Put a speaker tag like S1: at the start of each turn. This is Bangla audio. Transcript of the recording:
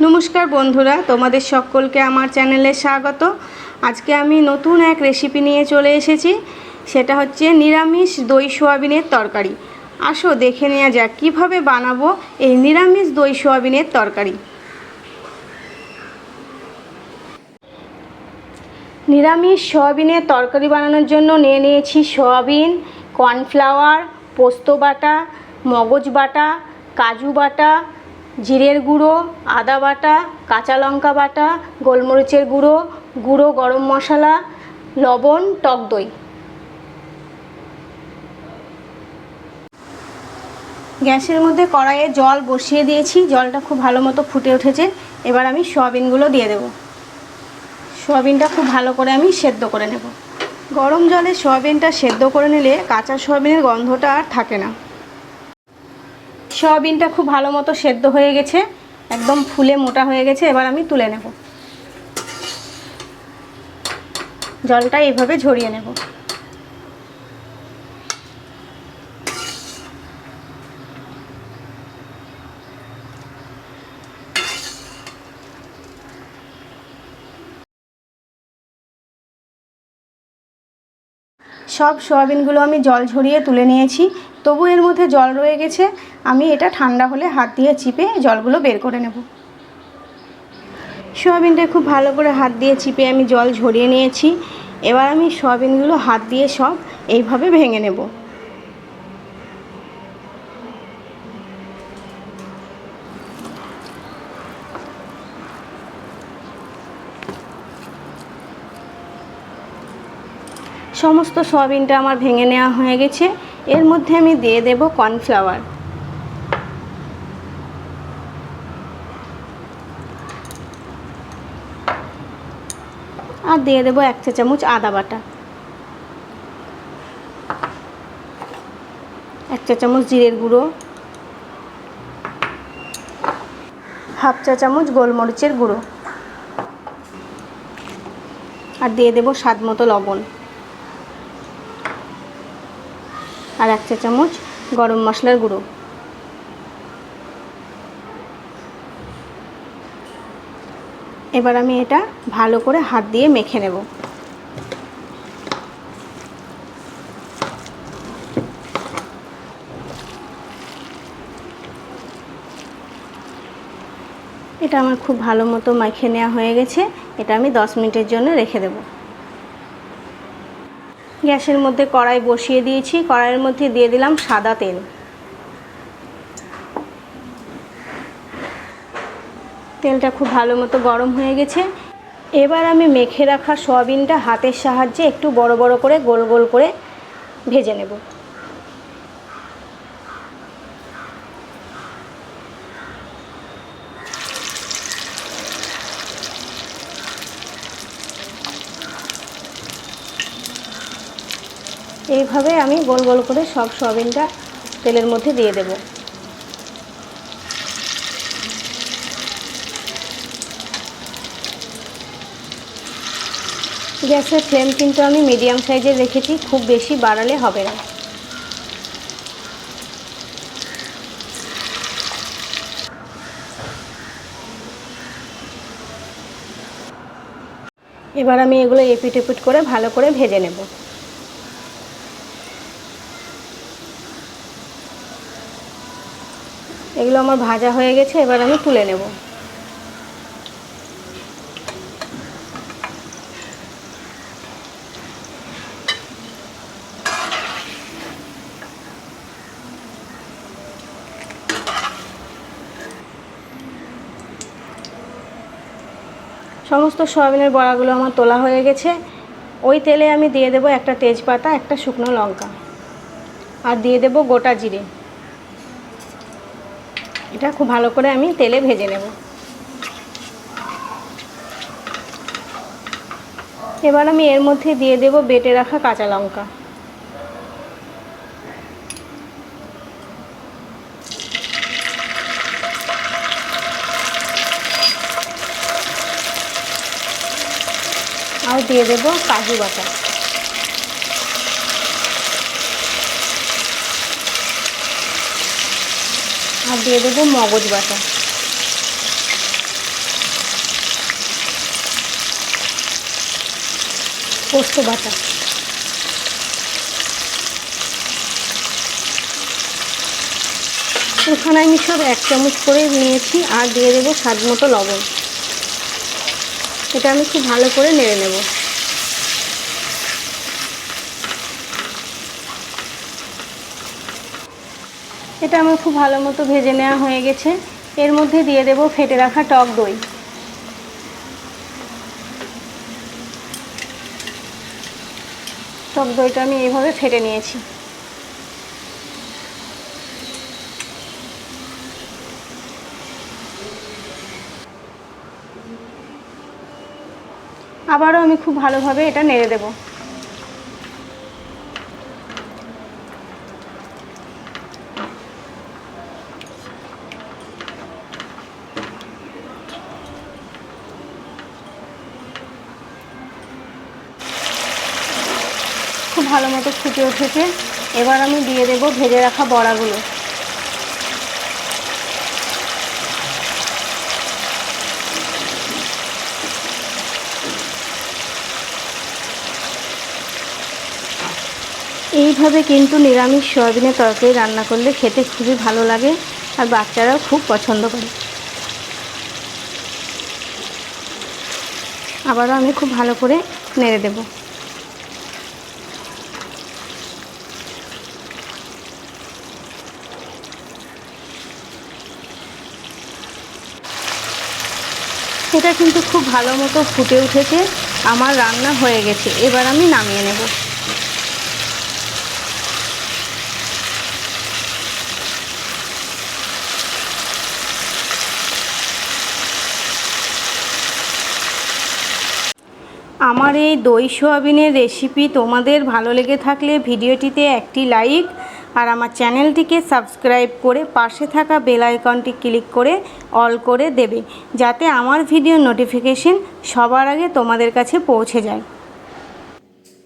S1: নমস্কার বন্ধুরা, তোমাদের সকলকে আমার চ্যানেলে স্বাগত। আজকে আমি নতুন এক রেসিপি নিয়ে চলে এসেছি। সেটা হচ্ছে নিরামিষ দই সোয়াবিনের তরকারি। আসো দেখে নেওয়া যাক কীভাবে বানাবো এই নিরামিষ দই সোয়াবিনের তরকারি। নিরামিষ সোয়াবিনের তরকারি বানানোর জন্য নিয়ে নিয়েছি সোয়াবিন, কর্নফ্লাওয়ার, পোস্ত বাটা, মগজ বাটা, কাজু বাটা, জিরের গুঁড়ো, আদা বাটা, কাঁচা লঙ্কা বাটা, গোলমরিচের গুঁড়ো, গুঁড়ো গরম মশলা, লবণ, টক দই। গ্যাসের মধ্যে কড়াইয়ে জল বসিয়ে দিয়েছি। জলটা খুব ভালো মতো ফুটে উঠেছে। এবার আমি সোয়াবিনগুলো দিয়ে দেব। সোয়াবিনটা খুব ভালো করে আমি সেদ্ধ করে নেব। গরম জলে সোয়াবিনটা সেদ্ধ করে নিলে কাঁচা সোয়াবিনের গন্ধটা আর থাকে না। সোয়াবিনটা খুব ভালো মতো সেদ্ধ হয়ে গেছে, একদম ফুলে মোটা হয়ে গেছে। এবার আমি তুলে নেব। জলটা এইভাবে ঝরিয়ে নেব। সব সোয়াবিনগুলো আমি জল ঝরিয়ে তুলে নিয়েছি, তবু এর মধ্যে জল রয়ে গেছে। আমি এটা ঠান্ডা হলে হাত দিয়ে চিপে জলগুলো বের করে নেব। সোয়াবিনটা খুব ভালো করে হাত দিয়ে চিপে আমি জল ঝরিয়ে নিয়েছি। এবার আমি সোয়াবিনগুলো হাত দিয়ে সব এইভাবে ভেঙে নেব। সমস্ত সোয়াবিনটা আমার ভেঙে নেওয়া হয়ে গেছে। এর মধ্যে আমি দিয়ে দেব কর্নফ্লাওয়ার, আর দিয়ে দেব 1 চা চামচ আদা বাটা, 1 চা চামচ জিরের গুঁড়ো, 1/2 চা চামচ গোলমরিচের গুঁড়ো, আর দিয়ে দেব স্বাদ মতো লবণ, আর 1 চা চামচ গরম মশলার গুঁড়ো। এবার আমি এটা ভালো করে হাত দিয়ে মেখে নেব। এটা আমার খুব ভালো মতো মেখে নেওয়া হয়ে গেছে। এটা আমি 10 মিনিটের জন্য রেখে দেব। গ্যাসের মধ্যে কড়াই বসিয়ে দিয়েছি। কড়াইয়ের মধ্যে দিয়ে দিলাম সাদা তেল। তেলটা খুব ভালো মতো গরম হয়ে গেছে। এবার আমি মেখে রাখা সয়াবিনটা হাতের সাহায্যে একটু বড় বড় করে গোল গোল করে ভেজে নেব। এইভাবে আমি গোল গোল করে সব সয়াবিনটা তেলের মধ্যে দিয়ে দেব। গ্যাসের ফ্লেম কিন্তু আমি মিডিয়াম সাইজের রেখেছি, খুব বেশি বাড়ালে হবে না। এবার আমি এগুলো এপিট এপিট করে ভালো করে ভেজে নেব। এগুলো আমার ভাজা হয়ে গেছে। এবার আমি তুলে নেব। সমস্ত সয়াবিনের বড়াগুলো আমার তোলা হয়ে গেছে। ওই তেলে আমি দিয়ে দেব একটা তেজপাতা, একটা শুকনো লঙ্কা, আর দিয়ে দেব গোটা জিরে। এটা খুব ভালো করে আমি তেলে ভেজে নেব। এবার আমি এর মধ্যে দিয়ে দেব বেটে রাখা কাঁচা লঙ্কা, আর দিয়ে দেব কাজু বাটা। আর দিয়ে দেবো মগজ বাটা। পোস্ত বাটা, এখানে আমি সব 1 চামচ করে নিয়েছি। আর দিয়ে দেবো স্বাদ মতো লবণ। এটা আমি খুব ভালো করে নেড়ে নেব। এটা আমার খুব ভালো মতো ভেজে নেওয়া হয়ে গেছে। এর মধ্যে দিয়ে দেব ফেটে রাখা টক দই। টক দইটা আমি এইভাবে ফেটে নিয়েছি। আবারও আমি খুব ভালোভাবে এটা নেড়ে দেব। খুব ভালো মতো ফুটে উঠেছে। এবার আমি দিয়ে দেব ভেজে রাখা বড়াগুলো। এইভাবে কিন্তু নিরামিষ সয়াবিনের তরকারি রান্না করলে খেতে খুবই ভালো লাগে, আর বাচ্চারাও খুব পছন্দ করে। আবারও আমি খুব ভালো করে নেড়ে দেব। এটা কিন্তু খুব ভালো মতো ফুটে উঠেছে। আমার রান্না হয়ে গেছে। এবার আমি নামিয়ে নেব। আমার এই দই সোয়াবিনের রেসিপি তোমাদের ভালো লেগে থাকলে ভিডিওটিতে একটি লাইক আর আমার চ্যানেলটিকে সাবস্ক্রাইব করে পাশে থাকা বেল আইকনটি ক্লিক করে অল করে দেবে, যাতে আমার ভিডিও নোটিফিকেশন সবার আগে তোমাদের কাছে পৌঁছে যায়।